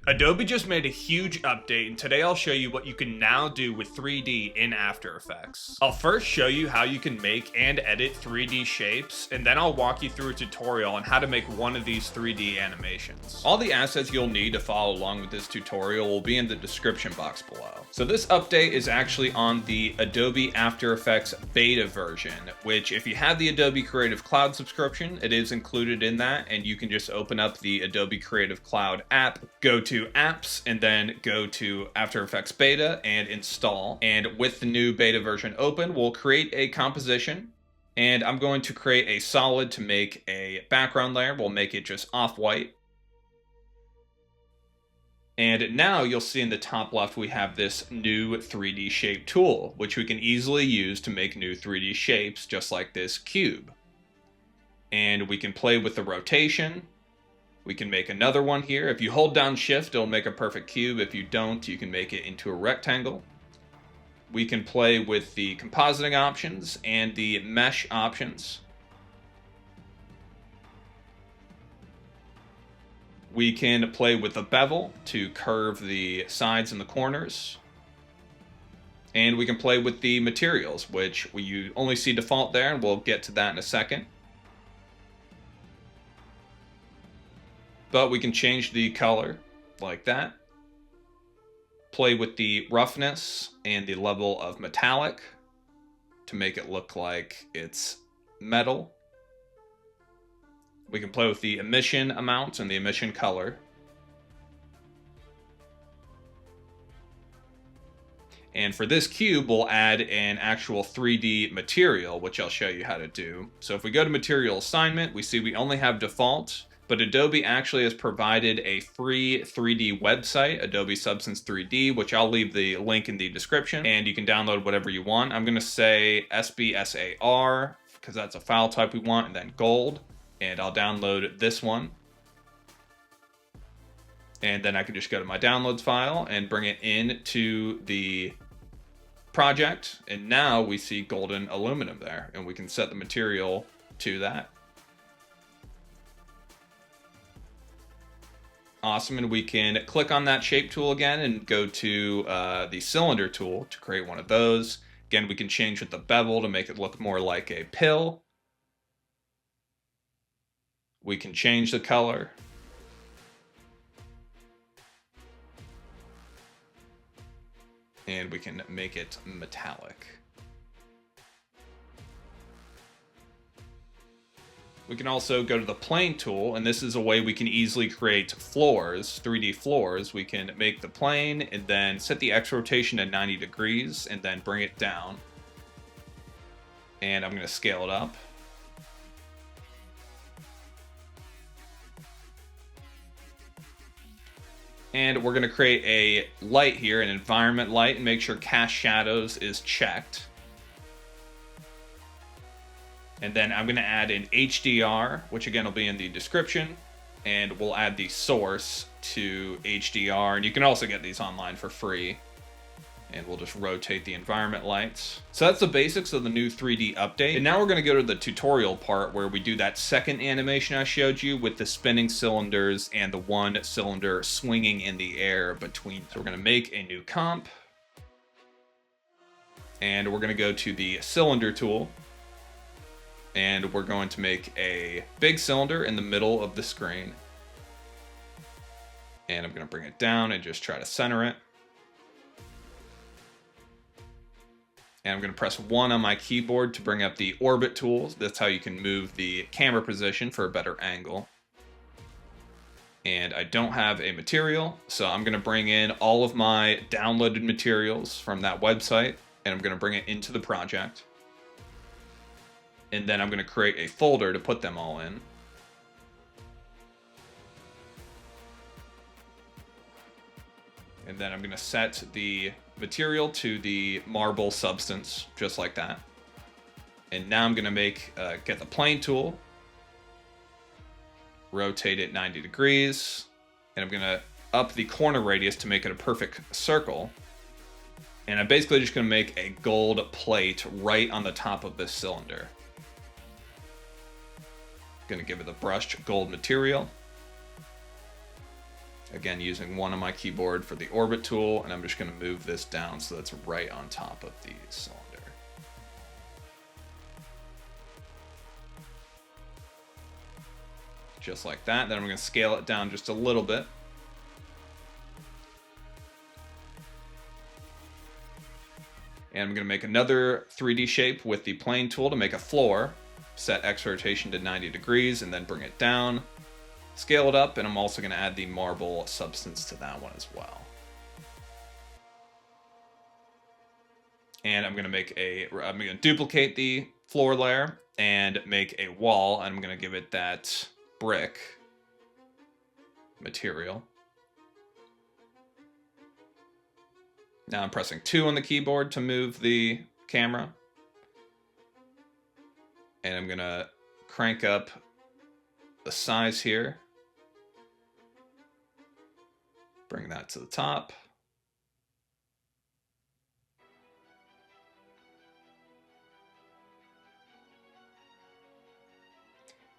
Adobe just made a huge update, and today I'll show you what you can now do with 3D in After Effects. I'll first show you how you can make and edit 3D shapes, and then I'll walk you through a tutorial on how to make one of these 3D animations. All the assets you'll need to follow along with this tutorial will be in the description box below. So this update is actually on the Adobe After Effects beta version, which if you have the Adobe Creative Cloud subscription, it is included in that, and you can just open up the Adobe Creative Cloud app, go to apps, and then go to After Effects beta and install. And with the new beta version open, we'll create a composition, and I'm going to create a solid to make a background layer. We'll make it just off-white. And now you'll see in the top left we have this new 3D shape tool, which we can easily use to make new 3D shapes just like this cube. And we can play with the rotation. We can make another one here. If you hold down shift, it'll make a perfect cube. If you don't, you can make it into a rectangle. We can play with the compositing options and the mesh options. We can play with the bevel to curve the sides and the corners. And we can play with the materials, which you only see default there, and we'll get to that in a second. But we can change the color like that. Play with the roughness and the level of metallic to make it look like it's metal. We can play with the emission amount and the emission color. And for this cube, we'll add an actual 3D material, which I'll show you how to do. So if we go to material assignment, we see we only have default. But Adobe actually has provided a free 3D website, Adobe Substance 3D, which I'll leave the link in the description, and you can download whatever you want. I'm going to say SBSAR, because that's a file type we want, and then gold, and I'll download this one. And then I can just go to my downloads file and bring it into the project, and now we see golden aluminum there, and we can set the material to that. Awesome, and we can click on that shape tool again and go to the cylinder tool to create one of those. Again, we can change with the bevel to make it look more like a pill. We can change the color. And we can make it metallic. We can also go to the plane tool, and this is a way we can easily create floors, 3D floors. We can make the plane and then set the X rotation to 90 degrees and then bring it down. And I'm going to scale it up. And we're going to create a light here, an environment light, and make sure cast shadows is checked. And then I'm going to add an HDR, which again will be in the description. And we'll add the source to HDR. And you can also get these online for free. And we'll just rotate the environment lights. So that's the basics of the new 3D update. And now we're going to go to the tutorial part where we do that second animation I showed you with the spinning cylinders and the one cylinder swinging in the air between. So we're going to make a new comp. And we're going to go to the cylinder tool. And we're going to make a big cylinder in the middle of the screen. And I'm going to bring it down and just try to center it. And I'm going to press 1 on my keyboard to bring up the orbit tools. That's how you can move the camera position for a better angle. And I don't have a material, so I'm going to bring in all of my downloaded materials from that website. And I'm going to bring it into the project. And then I'm going to create a folder to put them all in. And then I'm going to set the material to the marble substance, just like that. And now I'm going to get the plane tool, rotate it 90 degrees, and I'm going to up the corner radius to make it a perfect circle. And I'm basically just going to make a gold plate right on the top of this cylinder. Going to give it the brushed gold material. Again, using one on my keyboard for the orbit tool, and I'm just going to move this down so that's right on top of the cylinder. Just like that. Then I'm going to scale it down just a little bit. And I'm going to make another 3D shape with the plane tool to make a floor. Set X rotation to 90 degrees and then bring it down. Scale it up, and I'm also going to add the marble substance to that one as well. And I'm going to duplicate the floor layer and make a wall, and I'm going to give it that brick material. Now I'm pressing 2 on the keyboard to move the camera. And I'm going to crank up the size here. Bring that to the top.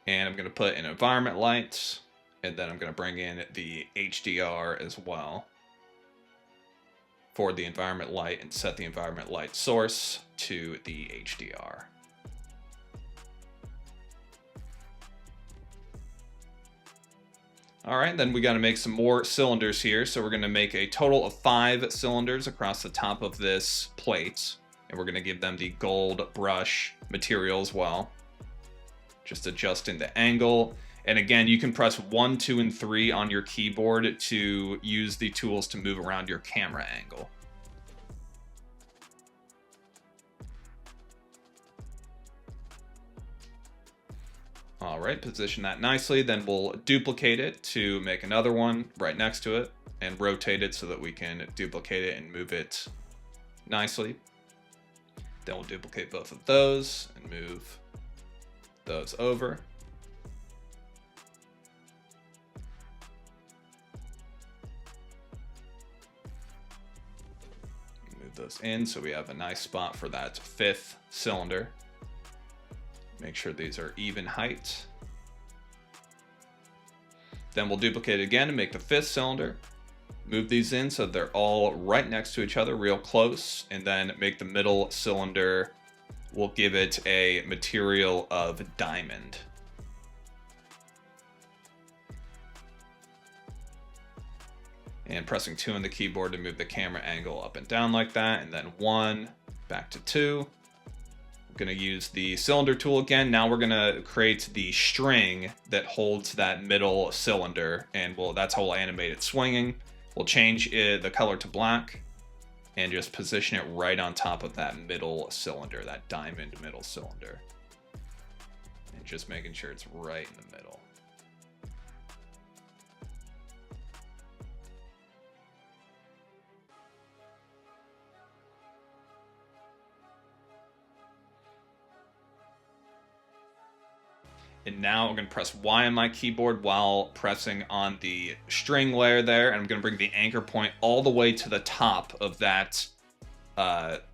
And I'm going to put in environment lights, and then I'm going to bring in the HDR as well for the environment light and set the environment light source to the HDR. All right, then we got to make some more cylinders here. So we're going to make a total of 5 cylinders across the top of this plate. And we're going to give them the gold brush material as well. Just adjusting the angle. And again, you can press 1, 2, and 3 on your keyboard to use the tools to move around your camera angle. All right, position that nicely. Then we'll duplicate it to make another one right next to it and rotate it so that we can duplicate it and move it nicely. Then we'll duplicate both of those and move those over. Move those in so we have a nice spot for that 5th cylinder. Make sure these are even height. Then we'll duplicate it again and make the 5th cylinder. Move these in so they're all right next to each other, real close, and then make the middle cylinder. We'll give it a material of diamond. And pressing 2 on the keyboard to move the camera angle up and down like that, and then 1, back to 2. Going to use the cylinder tool again. Now we're going to create the string that holds that middle cylinder, and that's how we'll animate it swinging. We'll change the color to black and just position it right on top of that middle cylinder, that diamond middle cylinder. And just making sure it's right in the middle. And now I'm going to press Y on my keyboard while pressing on the string layer there. And I'm going to bring the anchor point all the way to the top of that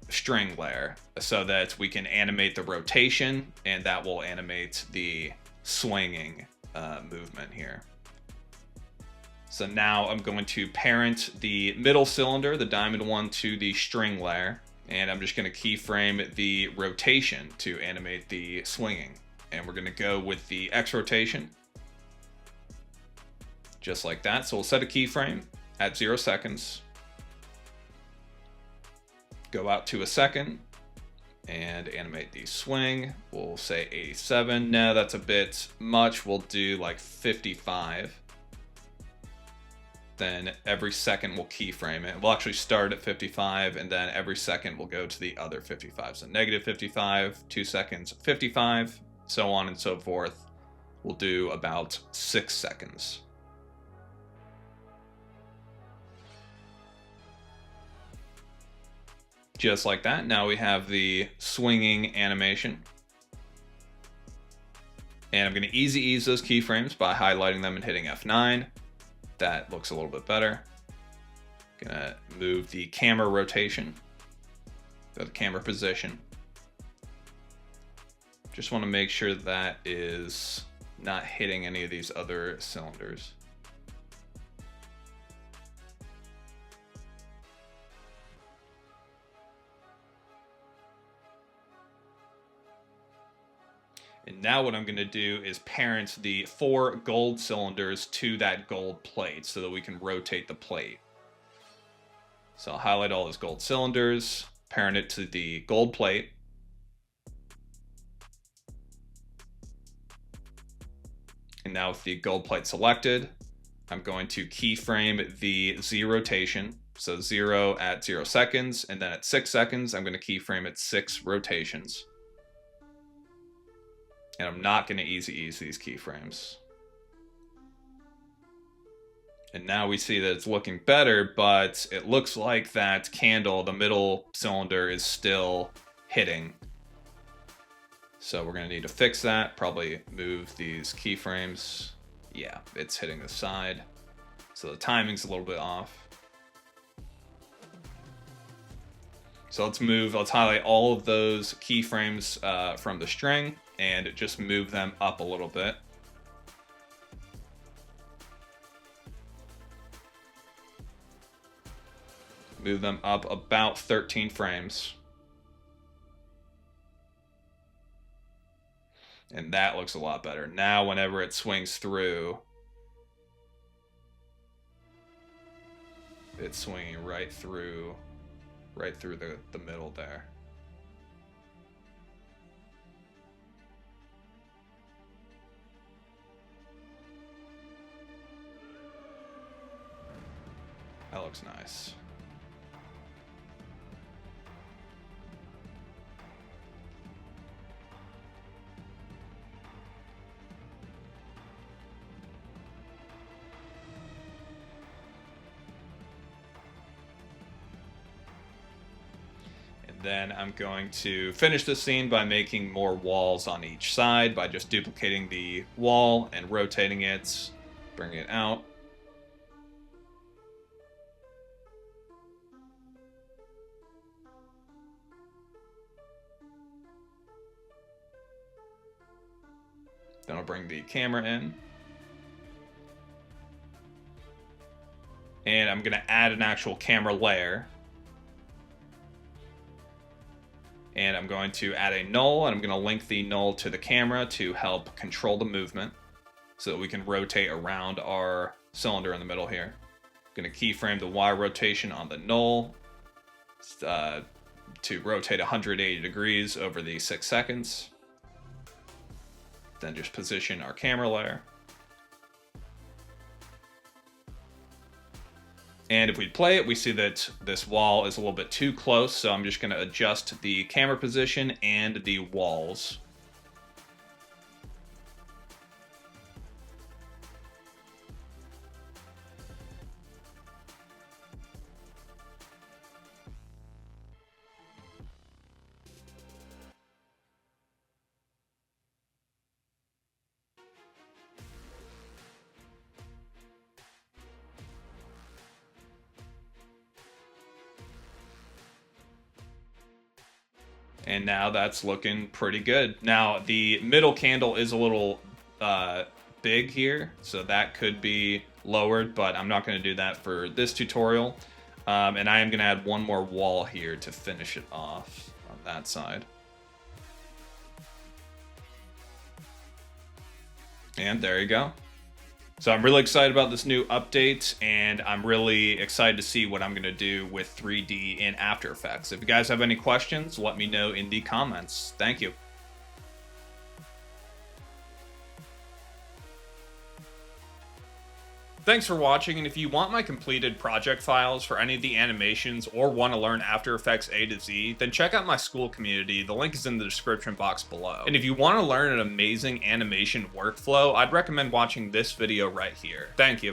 string layer so that we can animate the rotation, and that will animate the swinging movement here. So now I'm going to parent the middle cylinder, the diamond one, to the string layer. And I'm just going to keyframe the rotation to animate the swinging. And we're going to go with the X rotation, just like that. So we'll set a keyframe at 0 seconds, go out to a second, and animate the swing. We'll say 87. No, that's a bit much. We'll do like 55. Then every second we'll keyframe it. We'll actually start at 55, and then every second we'll go to the other 55. So negative 55, 2 seconds, 55. So on and so forth. We'll do about 6 seconds. Just like that. Now we have the swinging animation. And I'm going to easy ease those keyframes by highlighting them and hitting F9. That looks a little bit better. Gonna move the camera rotation, the camera position. Just want to make sure that is not hitting any of these other cylinders. And now what I'm going to do is parent the 4 gold cylinders to that gold plate so that we can rotate the plate. So I'll highlight all those gold cylinders, parent it to the gold plate. And now with the gold plate selected, I'm going to keyframe the Z rotation. So 0 at 0 seconds, and then at 6 seconds, I'm going to keyframe it 6 rotations. And I'm not going to easy ease these keyframes. And now we see that it's looking better, but it looks like that candle, the middle cylinder, is still hitting. So we're going to need to fix that. Probably move these keyframes. Yeah, it's hitting the side. So the timing's a little bit off. So let's highlight all of those keyframes from the string and just move them up a little bit. Move them up about 13 frames. And that looks a lot better. Now whenever it swings through, it's swinging right through the middle there. That looks nice. Then I'm going to finish the scene by making more walls on each side by just duplicating the wall and rotating it, bringing it out. Then I'll bring the camera in. And I'm going to add an actual camera layer. And I'm going to add a null, and I'm going to link the null to the camera to help control the movement so that we can rotate around our cylinder in the middle here. I'm going to keyframe the Y rotation on the null to rotate 180 degrees over the 6 seconds. Then just position our camera layer. And if we play it, we see that this wall is a little bit too close, so I'm just going to adjust the camera position and the walls. And now that's looking pretty good. Now, the middle candle is a little big here, so that could be lowered, but I'm not going to do that for this tutorial. And I am going to add one more wall here to finish it off on that side. And there you go. So I'm really excited about this new update, and I'm really excited to see what I'm going to do with 3D in After Effects. If you guys have any questions, let me know in the comments. Thank you. Thanks for watching, and if you want my completed project files for any of the animations or want to learn After Effects A to Z, then check out my Skool Community. The link is in the description box below. And if you want to learn an amazing animation workflow, I'd recommend watching this video right here. Thank you.